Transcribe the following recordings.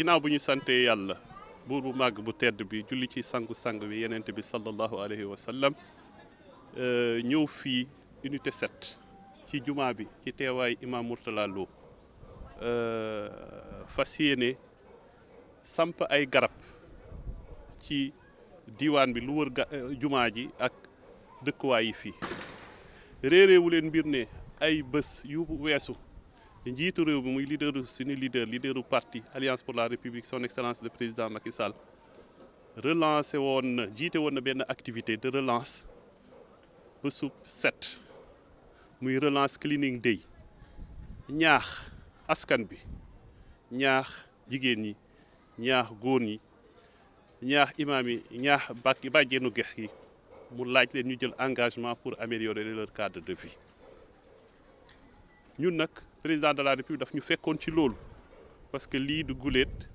ginnaaw bu ñu sante yàlla buur bu màgg bu tedd bi julli ci sangu-sang bi yenent bi sallallahu alayhi wa sallam ñëw fii unité 7 ci jumaa bi ci teewaay imam Mourtala Lo fas yéene samp ay garab ci diwaan bi lu wër jumaa ji ak dëkkuwaay yi fii réeréewu leen mbir ne ay bés yu weesu njiitu réew bi muy suñu leaderu parti Alliance pour la République son excellence le président Macky Sall relancé woon na jiite woon na benn activité de relance bésub 7 muy relance cleaning day ñaax askan bi ñaax jigéen ñi ñaax góor ñi ñaax imaam yi ñaax bàjjeenu gex yi mu laaj leen ñu jël engagement pour améliorer leur cadre de vie ñun nag président de la république daf ñu fekkoon ci loolu parce que lii du guléet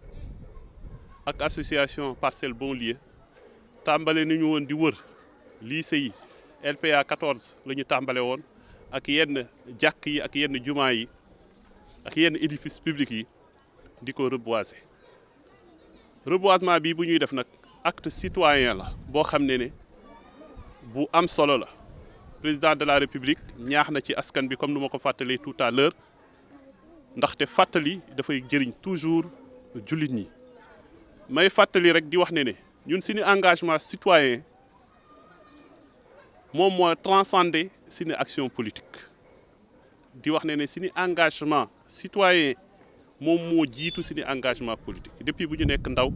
ak association Parcelles Bonlieu tàmbale ni ñu woon di wër lycée yi LPA 14 la ñu tàmbale woon ak yenn jàkk yi ak yenn jumaa yi ak yenn édifice public yi di ko reboiser reboisement bi bu ñuy def nag acte citoyen la boo xam ne bu am solo la président de la république ñaax na ci askan bi comme nu ma ko fàttalee tout à l'heure ndaxte fàttali dafay jëriñ toujours jullit ñi may fàttali rek di wax ne ñun suñu engagement citoyen moom moo transcender suñu action politique di wax ne suñu engagement citoyen moom moo jiitu suñu engagement politique depuis bu ñu nekk ndaw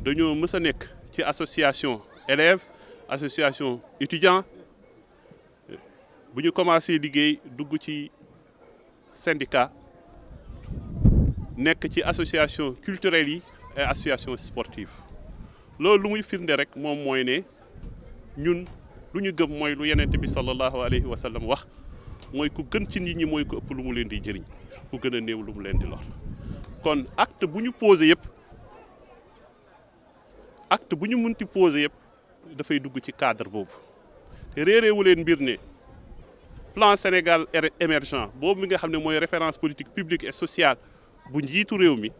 dañoo mës a nekk ci association élèves association étudiants bu ñu commencé liggéey dugg ci syndicat nekk ci association culturelle yi et association sportive loolu lu muy firnde rek moom mooy ne ñun lu ñu gëm mooy lu yenent bi sallallahu alayhi wa sallam wax mooy ku gën ci nit ñi mooy ku ëpp lu mu leen di jëriñ ku gën a néew lu mu leen di lor kon acte bu ñu posé yëpp acte bu ñu munti posé yëpp dafay dugg ci cadre boobu te réeréewu leen mbir ne plan Sénégal émergent boobu mi nga xam ne mooy référence politique publique et sociale bu njiitu réew mi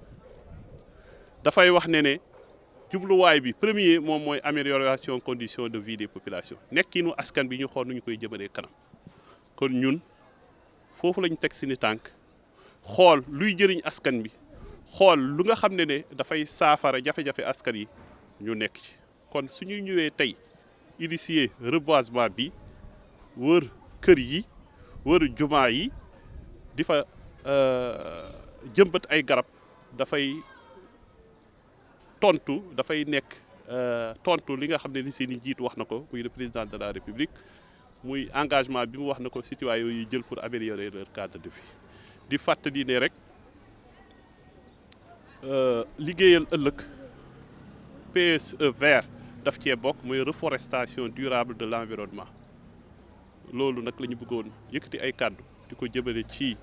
dafay wax ne jubluwaay bi premier moom mooy amélioration conditions de vie des populations nekkinu askan bi ñu xool nu ñu koy jëmalee kanam kon ñun foofu lañu teg seeni tànk xool luy jëriñ askan bi xool lu nga xam ne dafay saafara jafe-jafe askan yi ñu nekk ci kon suñu ñëwee tey initier reboisement bi wër kër yi wër jumaa yi di fa jëmbat ay garab dafay nekk tontu li nga xam ne ni seen i njiit wax na ko muy le président de la république muy engagement bi mu wax na ko citoyens yi jël pour améliorer leur cadre de vie di fàttali ne rek liggéeyal ëllëg PSE vert daf cee bokk mooy reforestation durable de l'environnement loolu nag la ñu bëggoon yëkkati ay kàddu di ko jëmale ci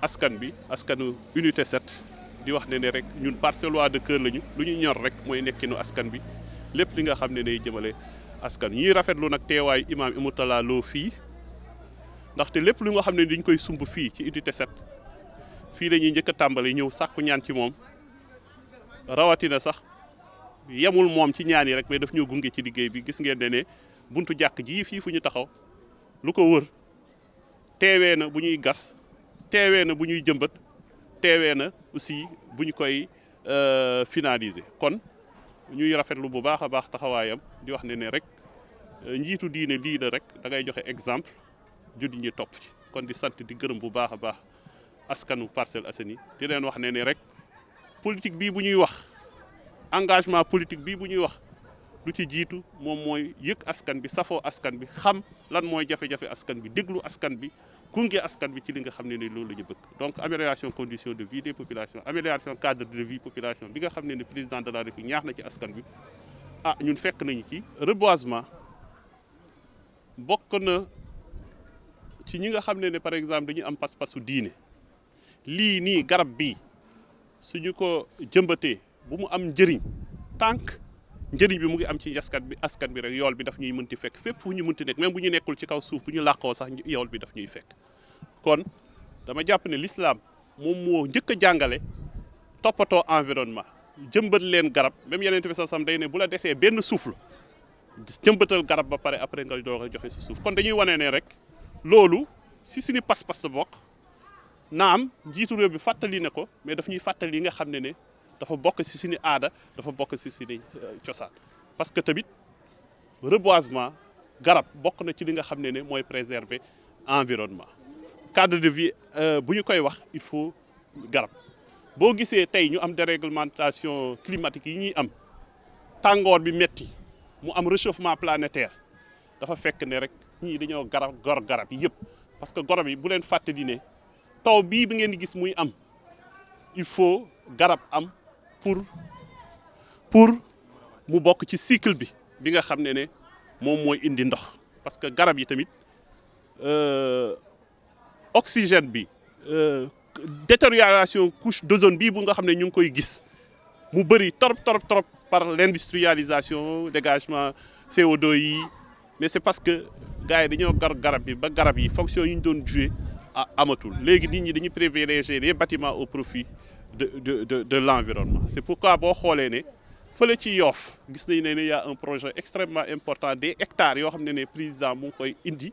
askan bi askanu unité 7 di wax ne rek ñun parcellois de cœur lañu lu ñu ñor rek mooy nekkinu askan bi lépp li nga xam ne day jëmale askan ñuy rafetlu nag teewaayu imam Mourtala Lo fii ndaxte lépp lu nga xam ne dañ koy sumb fii ci unité 7 fii la ñuy njëkk a tàmbali ñëw sàkku ñaan ci moom rawatina sax yemul moom ci ñaan yi rek mais daf ñoo gunge ci liggéey bi gis ngeen ne buntu jàkk ji fii fu ñu taxaw lu ko wër teewee na bu ñuy gas teewee na bu ñuy jëmbat teewee na aussi bu ñu koy finaliser kon ñuy rafetlu bu baax a baax taxawaayam di wax ne rek njiitu diine lii la rek da ngay joxe exemple jullit ñi topp ci kon di sant di gërëm bu baax a baax askanu Parcelles Assainies di leen wax ne rek politique bii bu ñuy wax engagement politique bii bu ñuy wax lu ci jiitu moom mooy yëg askan bi safoo askan bi xam lan mooy jafe-jafe askan bi déglu askan bi gunge askan bi ci li nga xam ne loolu la ñu bëgg donc amélioration conditions de vie des populations amélioration cadre de vie population bi nga xam ne président de la République ñaax na ci askan bi ñun fekk nañu ci reboisement bokk na ci ñi nga xam ne par exemple dañu am pas-pasu diine lii nii garab bii suñu ko jëmbatee bu mu am njëriñ tànk njëriñ bi mu ngi am ci askan bi rek yool bi daf ñuy mënti fekk fépp fu ñu mënti nekk même bu ñu nekkul ci kaw suuf bu ñu làqoo sax yool bi daf ñuy fekk kon dama jàpp ne l'islam moom moo njëkk a jàngale toppatoo environnement jëmbat leen garab même yeneen bi sax day ne bu la desee benn suuf la jëmbatal garab ba pare après nga doog a joxe si suuf kon dañuy wane ne rek loolu si suñu pas-pas la bokk naam njiitu réew bi fàttali ne ko mais daf ñuy fàttali yi nga xam ne dafa bokk si suñu aada dafa bokk si suñu cosaan parce que tamit reboisement garab bokk na ci li nga xam ne mooy préserver environnement cadre de vie bu ñu koy wax il faut garab boo gisee tey ñu am déréglementation climatique yi ñuy am tàngoor bi metti mu am réchauffement planétaire dafa fekk ne rek ñii dañoo gor garab yi yëpp parce que garab yi bu leen fàttali ne taw bii bi ngeen di gis muy am il faut garab am pour mu bokk ci cycle bi nga xam ne moom mooy indi ndox parce que garab yi tamit oxygène bi détérioration couche d'ozone bii bu nga xam ne ñu ngi koy gis mu bëri trop par l'industrialisation dégagement CO2 yi mais c'est parce que gars yi dañoo garab bi ba garab yi fonction yi ñu doon jouer amatul léegi nit ñi dañuy privilégier les bâtiments au profit de l'environnement c'est pourquoi boo xoolee ne fële ci Yoff gis nañu ne y a un projet extrêmement important des hectares yoo xam ne président mu ngi koy indi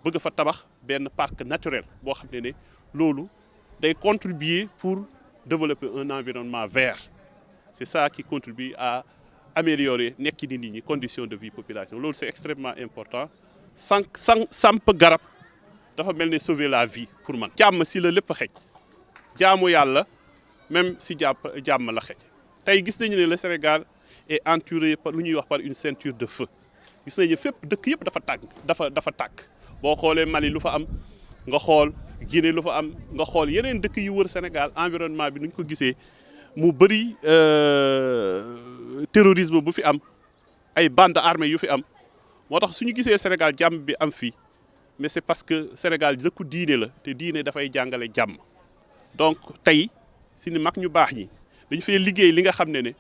bëgg fa tabax benn parc naturel boo xam ne loolu day contribuer pour développer un environnement vert c'est ça qui contribue à améliorer nekkini nit ñi conditions de vie population loolu c'est extrêmement important samp garab dafa mel ne sauver la vie pour man jàmm si la lépp xej jaamu yàlla même si jàmm la xej tey gis nañu ne le Sénégal est entouré par lu ñuy wax par une ceinture de feu gis nañu fépp dëkk yëpp dafa tàkk boo xoolee Mali lu fa am nga xool Guinée lu fa am nga xool yeneen dëkk yu wër Sénégal environnement bi nu ñu ko gisee mu bëri terrorisme bu fi am ay bandes armées yu fi am moo tax suñu gisee Sénégal jàmm bi am fii mais c'est parce que Sénégal dëkku diine la te diine dafay jàngale jàmm donc tey si ni mag ñu baax ñi dañu fay liggéey li nga xam ne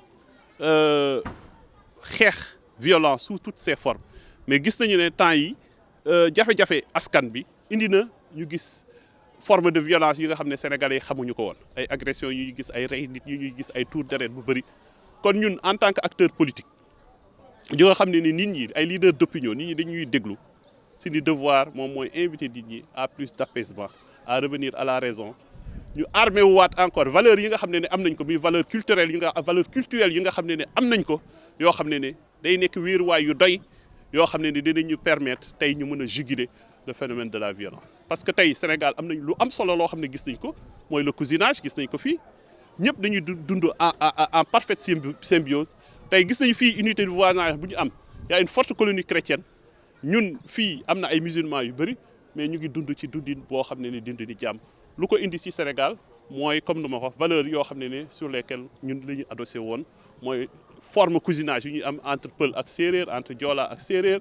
xeex violence sous toutes ses formes mais gis nañu ne temps yi jafe-jafe askan bi indi na ñu gis forme de violence yi nga xam ne sénégalais xamuñu ko woon ay agressions yu ñuy gis ay rey nit yu ñuy gis ay tour deret bu bëri kon ñun en tant que acteur politique ñu nga xam ne nit ñi ay leaders d'opinion nit ñi dañuy déglu suñu devoir moom mooy inviter nit ñi à plus d'apaisement à revenir à la raison ñu armé wu waat encore valeurs yi nga xam ne am nañ ko muy valeur culturelle valeur culturelle yi nga xam ne am nañ ko yoo xam ne day nekk wéeruwaay yu doy yoo xam ne dinañ ñu permettre tey ñu mën a juguler le phénomène de la violence parce que tey Sénégal am nañ lu am solo loo xam ne gis nañ ko mooy le cousinage gis nañ ko fii ñëpp dañuy dund en parfaite symbiose tey gis nañu fii unité de voisinage bu ñu am y a une forte colonie chrétienne ñun fii am na ay musulmans yu bëri mais ñu ngi dund ci dundin boo xam ne dund di jàmm lu ko indi ci Sénégal mooy comme nu ma ko wax valeurs yoo xam ne sur lesquelles ñun la ñu adossé woon mooy forme cousinage yu ñuy am entre Pël ak séeréer entre Joola ak séeréer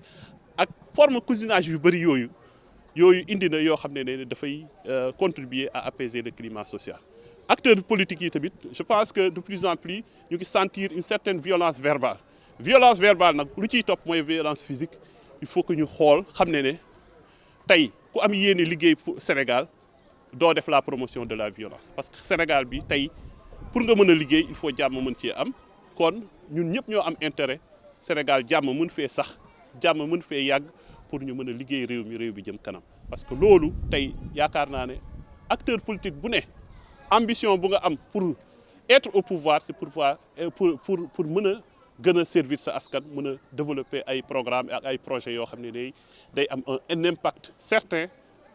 ak forme cousinage yu bëri yooyu indi na yoo xam ne dafay contribuer à apaiser le climat social. Acteurs politiques yi tamit je pense que de plus en plus ñu ngi sentir une certaine violence verbale nag lu ciy topp mooy violence physique il faut que ñu xool xam ne tey ku am yéene liggéey pour Sénégal doo def la promotion de la violence parce que Sénégal bi tey pour nga mën a liggéey il faut jàmm mën cee am kon ñun ñëpp ñoo am intérêt Sénégal jàmm mën fee sax jàmm mën fee yàgg pour ñu mën a liggéey réew bi jëm kanam parce que loolu tey yaakaar naa ne acteur politique bu ne ambition bu nga am pour être au pouvoir c'est pour mën a gën a servir sa askan mën a développer ay programmes ak ay projets yoo xam ne day am un impact certain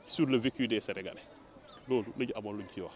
sur le vécu des Sénégalais loolu la ñu amoon lu ñu ciy wax.